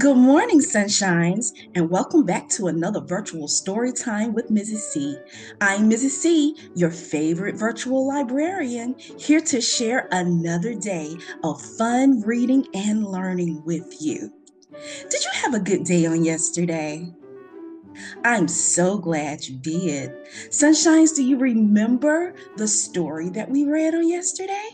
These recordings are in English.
Good morning, sunshines, and welcome back to another virtual story time with Mrs. C. I'm Mrs. C, your favorite virtual librarian, here to share another day of fun reading and learning with you. Did you have a good day on yesterday? I'm so glad you did. Sunshines, do you remember the story that we read on yesterday?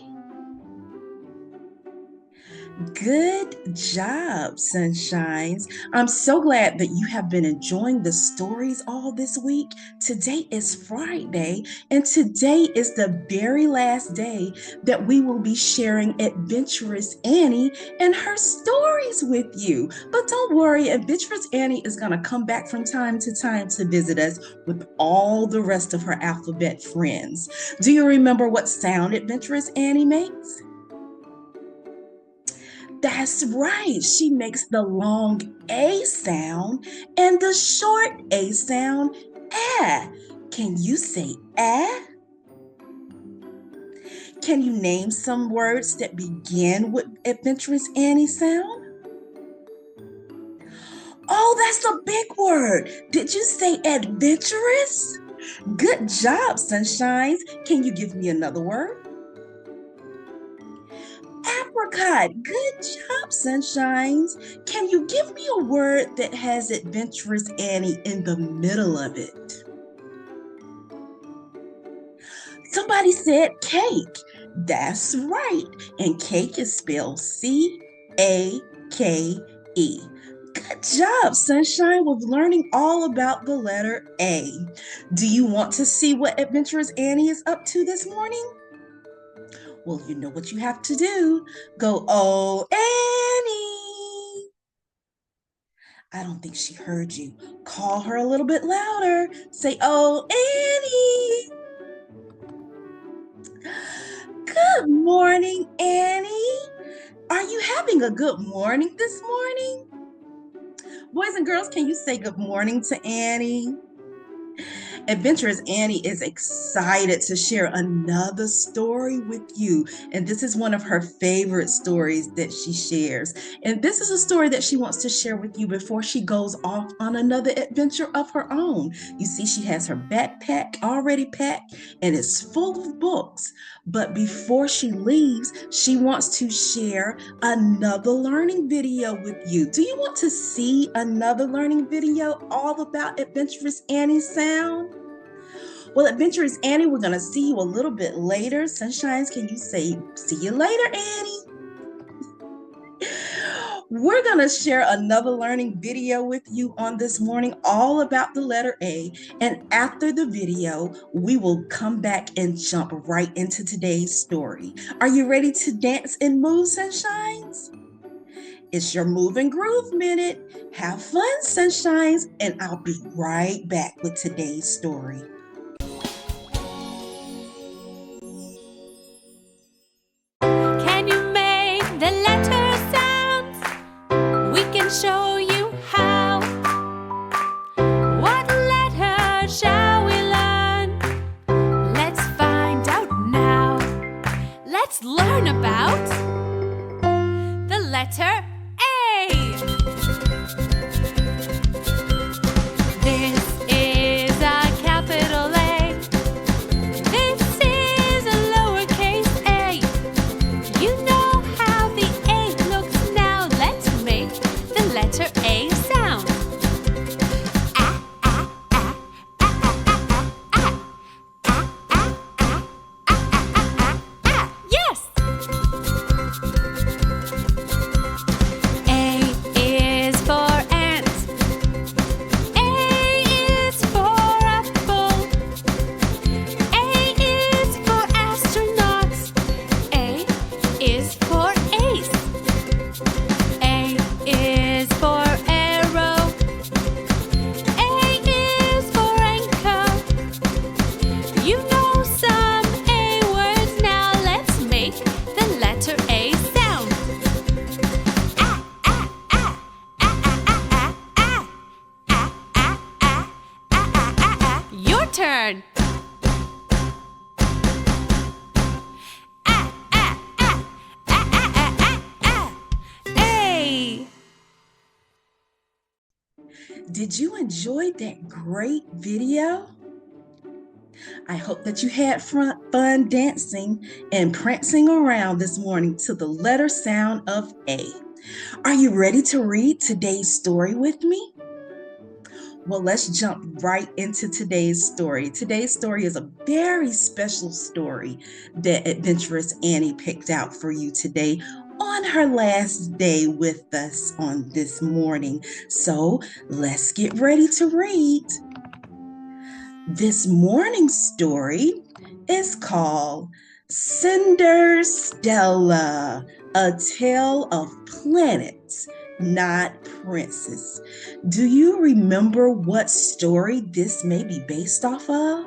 Good job, Sunshines. I'm so glad that you have been enjoying the stories all this week. Today is Friday, and today is the very last day that we will be sharing Adventurous Annie and her stories with you. But don't worry, Adventurous Annie is going to come back from time to time to visit us with all the rest of her alphabet friends. Do you remember what sound Adventurous Annie makes? That's right. She makes the long A sound and the short A sound, ah. Can you say ah? Can you name some words that begin with Adventurous Annie sound? Oh, that's a big word. Did you say adventurous? Good job, Sunshines. Can you give me another word? Apricot. Good job, Sunshines. Can you give me a word that has Adventurous Annie in the middle of it? Somebody said cake. That's right. And cake is spelled C-A-K-E. Good job, Sunshine, with learning all about the letter A. Do you want to see what Adventurous Annie is up to this morning? Well, you know what you have to do. Go, oh, Annie. I don't think she heard you. Call her a little bit louder. Say, oh, Annie. Good morning, Annie. Are you having a good morning this morning? Boys and girls, can you say good morning to Annie? Adventurous Annie is excited to share another story with you. And this is one of her favorite stories that she shares. And this is a story that she wants to share with you before she goes off on another adventure of her own. You see, she has her backpack already packed and it's full of books. But before she leaves, she wants to share another learning video with you. Do you want to see another learning video all about Adventurous Annie's sound? Well, Adventurous Annie, we're going to see you a little bit later. Sunshines, can you say, see you later, Annie? We're going to share another learning video with you on this morning, all about the letter A. And after the video, we will come back and jump right into today's story. Are you ready to dance and move, Sunshines? It's your Move and Groove minute. Have fun, Sunshines, and I'll be right back with today's story. Show you how. What letter shall we learn? Let's find out now. Let's learn about the letter A. This is a capital A. This is a lowercase a. You know how the A looks now. Let's make the letter A sound. Ah, ah, ah, ah, ah, ah, ah, ah, ah, ah, ah, ah, ah, ah. Yes! Did you enjoy that great video? I hope that you had fun dancing and prancing around this morning to the letter sound of A. Are you ready to read today's story with me? Well, let's jump right into today's story. Today's story is a very special story that Adventurous Annie picked out for you today on her last day with us on this morning. So let's get ready to read. This morning's story is called Cinderstella, a tale of planets, not princes. Do you remember what story this may be based off of?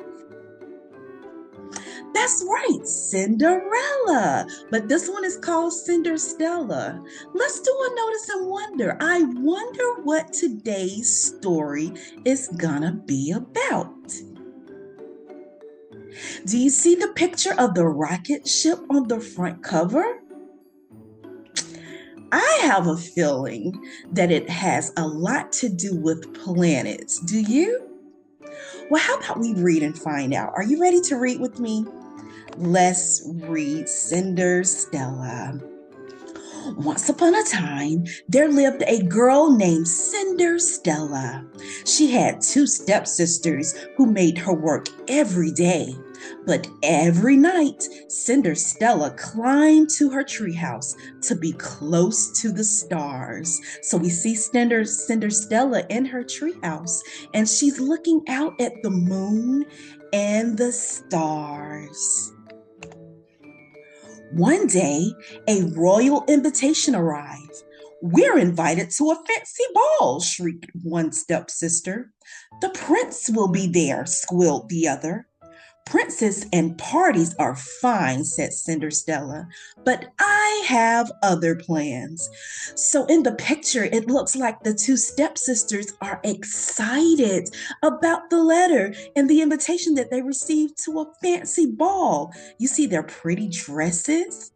That's right, Cinderella. But this one is called Cinderstella. Let's do a notice and wonder. I wonder what today's story is gonna be about. Do you see the picture of the rocket ship on the front cover? I have a feeling that it has a lot to do with planets. Do you? Well, how about we read and find out? Are you ready to read with me? Let's read Cinderstella. Once upon a time, there lived a girl named Cinderstella. She had two stepsisters who made her work every day. But every night, Cinderstella climbed to her treehouse to be close to the stars. So we see Cinderstella in her treehouse, and she's looking out at the moon and the stars. One day, a royal invitation arrived. "We're invited to a fancy ball," shrieked one stepsister. "The prince will be there," squealed the other. "Princes and parties are fine," said Cinderstella, "but I have other plans." So in the picture, it looks like the two stepsisters are excited about the letter and the invitation that they received to a fancy ball. You see their pretty dresses?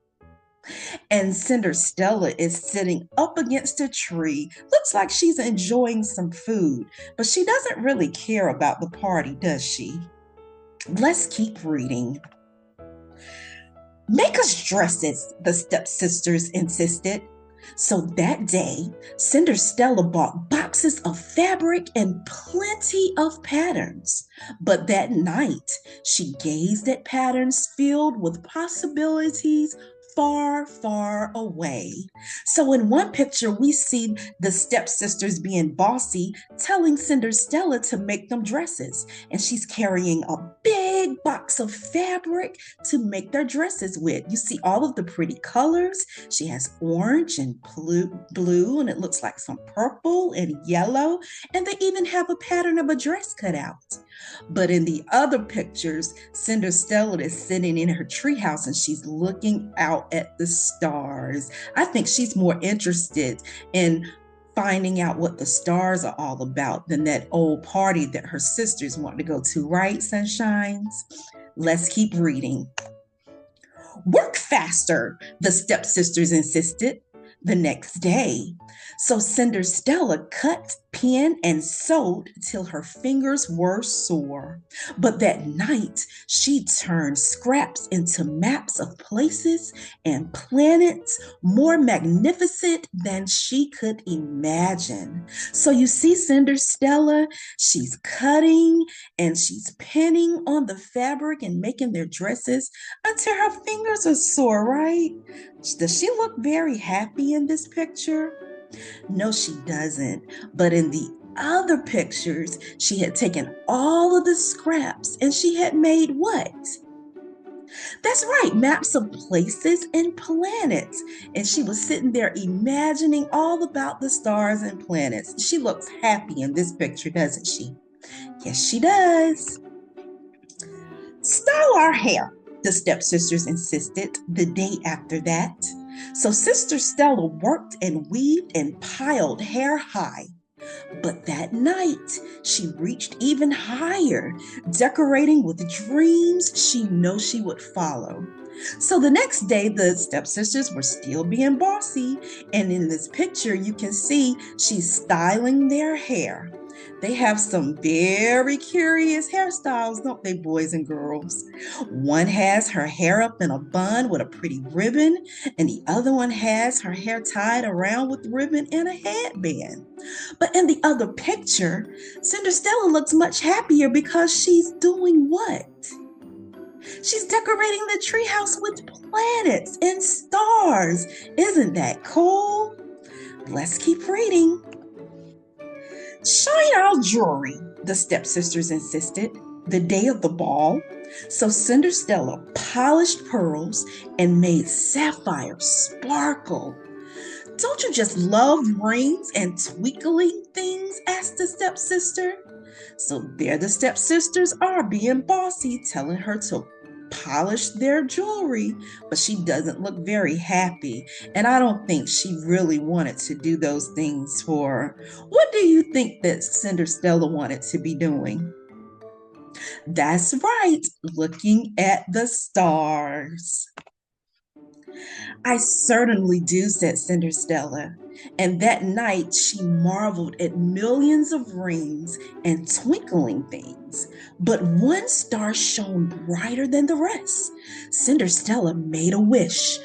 And Cinderstella is sitting up against a tree. Looks like she's enjoying some food, but she doesn't really care about the party, does she? Let's keep reading. "Make us dresses," the stepsisters insisted. So that day, Cinderstella bought boxes of fabric and plenty of patterns. But that night, she gazed at patterns filled with possibilities far, far away. So in one picture, we see the stepsisters being bossy, telling Cinderstella to make them dresses. And she's carrying a big box of fabric to make their dresses with. You see all of the pretty colors. She has orange and blue, and it looks like some purple and yellow. And they even have a pattern of a dress cut out. But in the other pictures, Cinderstella is sitting in her treehouse and she's looking out at the stars. I think she's more interested in finding out what the stars are all about than that old party that her sisters want to go to, right, Sunshines? Let's keep reading. "Work faster," the stepsisters insisted. The next day, so Cinderstella cut, pinned, and sewed till her fingers were sore. But that night, she turned scraps into maps of places and planets more magnificent than she could imagine. So you see Cinderstella, she's cutting and she's pinning on the fabric and making their dresses until her fingers are sore, right? Does she look very happy in this picture? No, she doesn't. But in the other pictures, she had taken all of the scraps and she had made what? That's right, maps of places and planets. And she was sitting there imagining all about the stars and planets. She looks happy in this picture, doesn't she? Yes, she does. "Style our hair," the stepsisters insisted the day after that. So Sister Stella worked and weaved and piled hair high. But that night, she reached even higher, decorating with dreams she knew she would follow. So the next day, the stepsisters were still being bossy. And in this picture, you can see she's styling their hair. They have some very curious hairstyles, don't they, boys and girls? One has her hair up in a bun with a pretty ribbon, and the other one has her hair tied around with ribbon and a headband. But in the other picture, Cinderstella looks much happier because she's doing what? She's decorating the treehouse with planets and stars. Isn't that cool? Let's keep reading. Shine our jewelry, the stepsisters insisted, the day of the ball. So Cinderstella polished pearls and made sapphires sparkle. Don't you just love rings and twinkling things? Asked the stepsister. So there the stepsisters are being bossy, telling her to polish their jewelry, but she doesn't look very happy. And I don't think she really wanted to do those things for her. What do you think that Cinderstella wanted to be doing? That's right, looking at the stars. I certainly do, said Cinderstella. And that night she marveled at millions of rings and twinkling things. But one star shone brighter than the rest. Cinderstella made a wish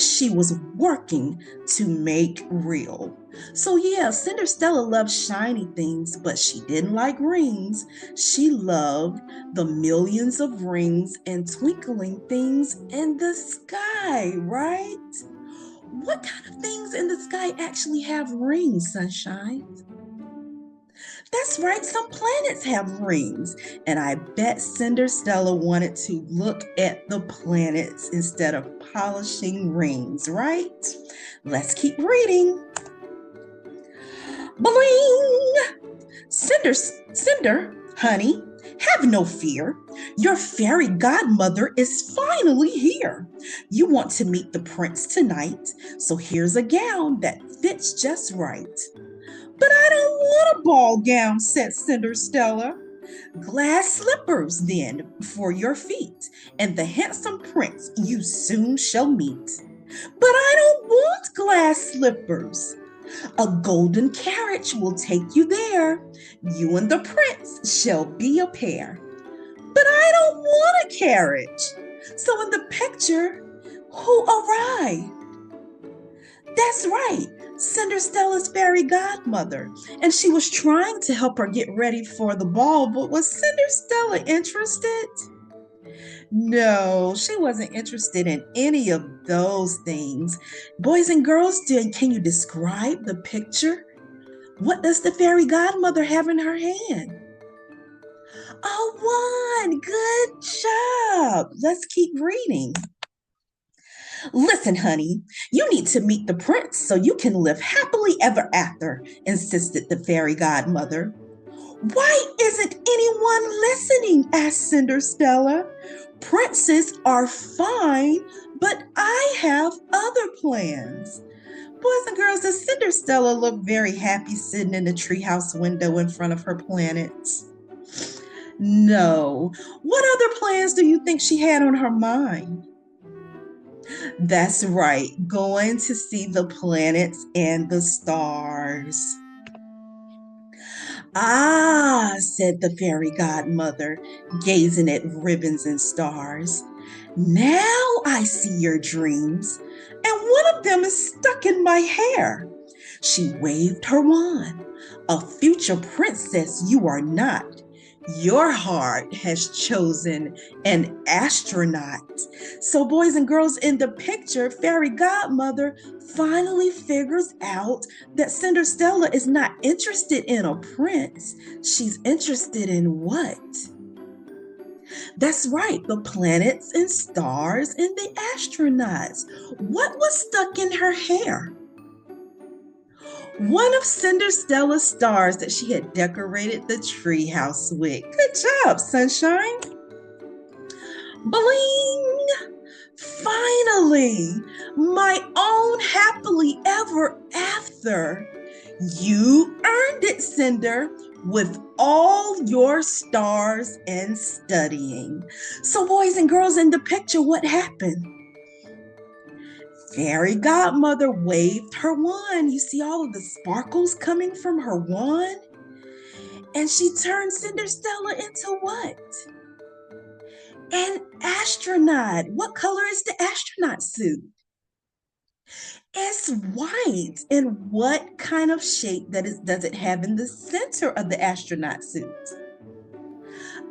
she was working to make real. So, yeah, Cinderstella loved shiny things, but she didn't like rings. She loved the millions of rings and twinkling things in the sky, right? What kind of things in the sky actually have rings, Sunshine? That's right, some planets have rings. And I bet Cinderstella wanted to look at the planets instead of polishing rings, right? Let's keep reading. Bling! Cinder, honey, have no fear. Your fairy godmother is finally here. You want to meet the prince tonight, so here's a gown that fits just right. But I don't want a ball gown, said Cinderstella. Glass slippers, then, for your feet, and the handsome prince you soon shall meet. But I don't want glass slippers. A golden carriage will take you there. You and the prince shall be a pair. But I don't want a carriage. So in the picture, who arrived? That's right, Cinderstella's fairy godmother. And she was trying to help her get ready for the ball, but was Cinderstella interested? No, she wasn't interested in any of those things. Boys and girls, can you describe the picture? What does the fairy godmother have in her hand? A wand. Good job. Let's keep reading. Listen, honey, you need to meet the prince so you can live happily ever after, insisted the fairy godmother. Why isn't anyone listening? Asked Cinderstella. Princes are fine, but I have other plans. Boys and girls, does Cinderstella look very happy sitting in the treehouse window in front of her planets? No. What other plans do you think she had on her mind? That's right, going to see the planets and the stars. Ah, said the fairy godmother, gazing at ribbons and stars. Now I see your dreams, and one of them is stuck in my hair. She waved her wand. A future princess you are not. Your heart has chosen an astronaut. So, boys and girls, in the picture, fairy godmother finally figures out that Cinderstella is not interested in a prince. She's interested in what? That's right, the planets and stars and the astronauts. What was stuck in her hair? One of Cinderstella's stars that she had decorated the treehouse with. Good job, Sunshine. Bling! Finally, my own happily ever after. You earned it, Cinder, with all your stars and studying. So, boys and girls, in the picture, what happened? Fairy godmother waved her wand. You see all of the sparkles coming from her wand? And she turned Cinderstella into what? An astronaut. What color is the astronaut suit? It's white. And what kind of shape does it have in the center of the astronaut suit?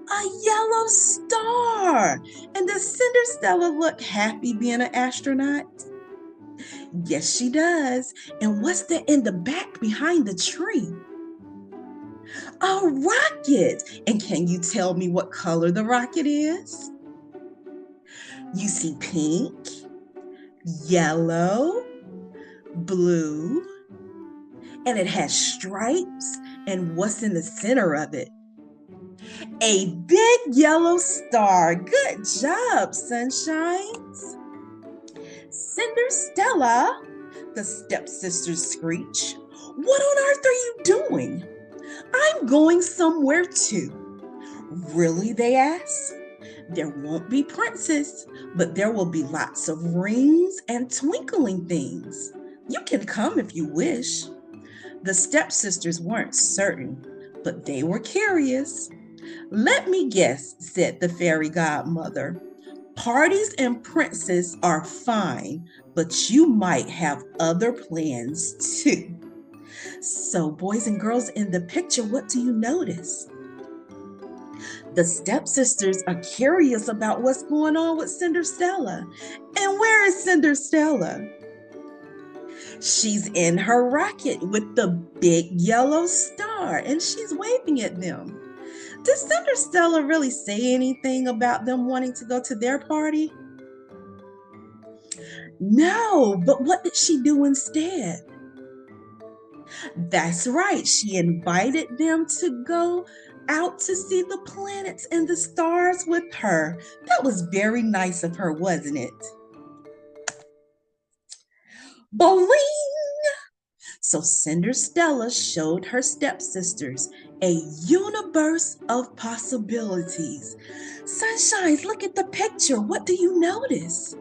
A yellow star. And does Cinderstella look happy being an astronaut? Yes, she does. And what's that in the back behind the tree? A rocket. And can you tell me what color the rocket is? You see pink, yellow, blue, and it has stripes. And what's in the center of it? A big yellow star. Good job, Sunshines. Cinderstella, the stepsisters screech. What on earth are you doing? I'm going somewhere too. Really, they ask. There won't be princes, but there will be lots of rings and twinkling things. You can come if you wish. The stepsisters weren't certain, but they were curious. Let me guess, said the fairy godmother. Parties and princes are fine, but you might have other plans too. So, boys and girls in the picture, what do you notice? The stepsisters are curious about what's going on with Cinderstella. And where is Cinderstella? She's in her rocket with the big yellow star, and she's waving at them. Does Cinderstella really say anything about them wanting to go to their party? No, but what did she do instead? That's right, she invited them to go out to see the planets and the stars with her. That was very nice of her, wasn't it? Bling! So Cinderstella showed her stepsisters a universe of possibilities. Sunshines, look at the picture. What do you notice?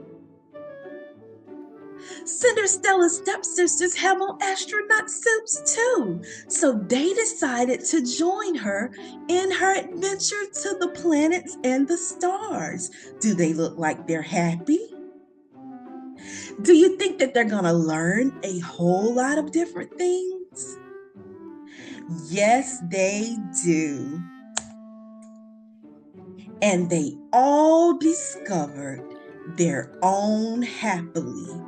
Cinderstella's stepsisters have on astronaut suits too, so they decided to join her in her adventure to the planets and the stars. Do they look like they're happy? Do you think that they're going to learn a whole lot of different things? Yes, they do. And they all discovered their own happily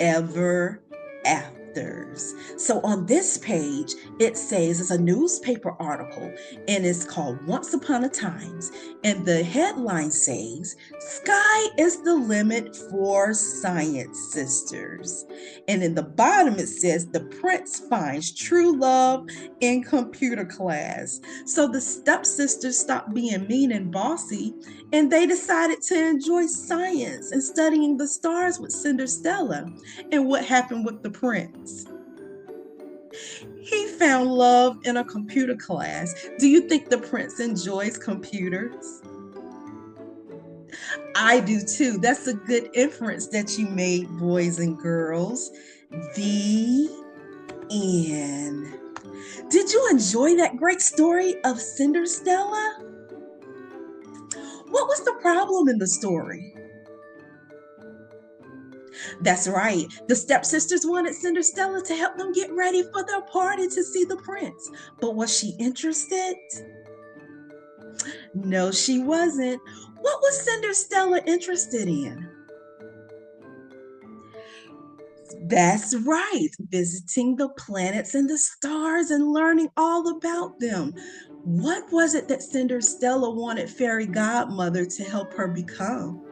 ever afters. So on this page, it says it's a newspaper article and it's called Once Upon a Times. And the headline says, "Sky is the limit for science sisters." And in the bottom, it says, "The prince finds true love in computer class." So the stepsisters stopped being mean and bossy, and they decided to enjoy science and studying the stars with Cinderstella. And what happened with the prince? He found love in a computer class. Do you think the prince enjoys computers? I do too. That's a good inference that you made, boys and girls. The end. Did you enjoy that great story of Cinderstella? What was the problem in the story? That's right. The stepsisters wanted Cinderstella to help them get ready for their party to see the prince. But was she interested? No, she wasn't. What was Cinderstella interested in? That's right, visiting the planets and the stars and learning all about them. What was it that Cinderstella wanted Fairy Godmother to help her become?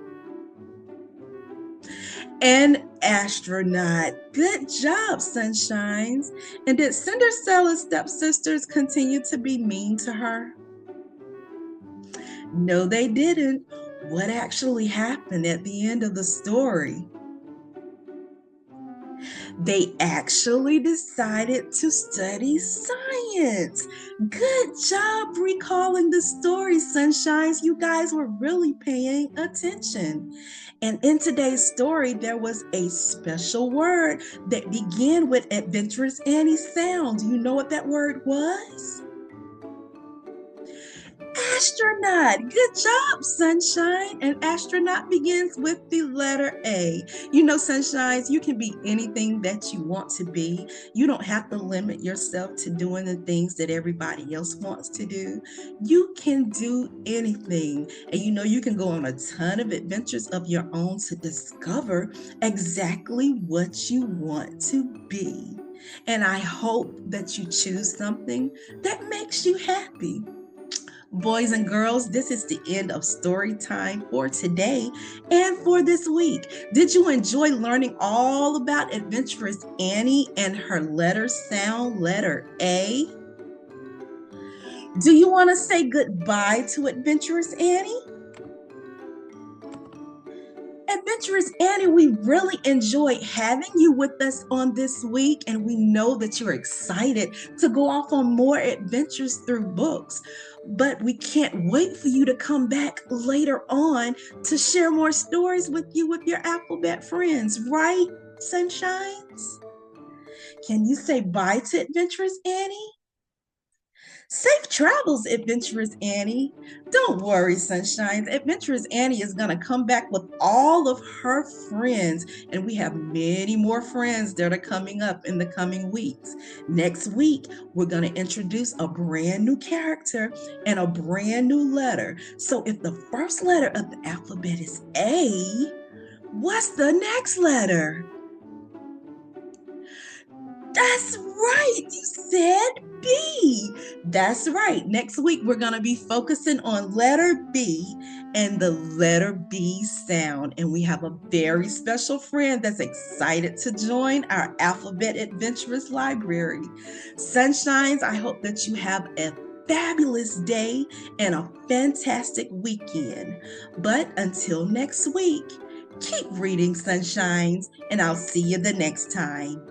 An astronaut. Good job, Sunshines. And did Cinderstella's stepsisters continue to be mean to her? No, they didn't. What actually happened at the end of the story? They actually decided to study science. Good job recalling the story, Sunshines. You guys were really paying attention. And in today's story, there was a special word that began with Adventurous Annie's sound. Do you know what that word was? Astronaut. Good job, Sunshine. And astronaut begins with the letter A. You know, Sunshines, you can be anything that you want to be. You don't have to limit yourself to doing the things that everybody else wants to do. You can do anything. And you know, you can go on a ton of adventures of your own to discover exactly what you want to be. And I hope that you choose something that makes you happy. Boys and girls, this is the end of story time for today and for this week. Did you enjoy learning all about Adventurous Annie and her letter sound, letter A? Do you want to say goodbye to Adventurous Annie? Adventurous Annie, we really enjoyed having you with us on this week, and we know that you're excited to go off on more adventures through books. But we can't wait for you to come back later on to share more stories with you with your alphabet friends, right, Sunshines? Can you say bye to Adventurous Annie? Safe travels, Adventurous Annie. Don't worry, Sunshines. Adventurous Annie is going to come back with all of her friends, and we have many more friends that are coming up in the coming weeks. Next week, we're going to introduce a brand new character and a brand new letter. So if the first letter of the alphabet is A, what's the next letter? That's right, you said B. That's right. Next week, we're going to be focusing on letter B and the letter B sound. And we have a very special friend that's excited to join our Alphabet Adventurous Library. Sunshines, I hope that you have a fabulous day and a fantastic weekend. But until next week, keep reading, Sunshines, and I'll see you the next time.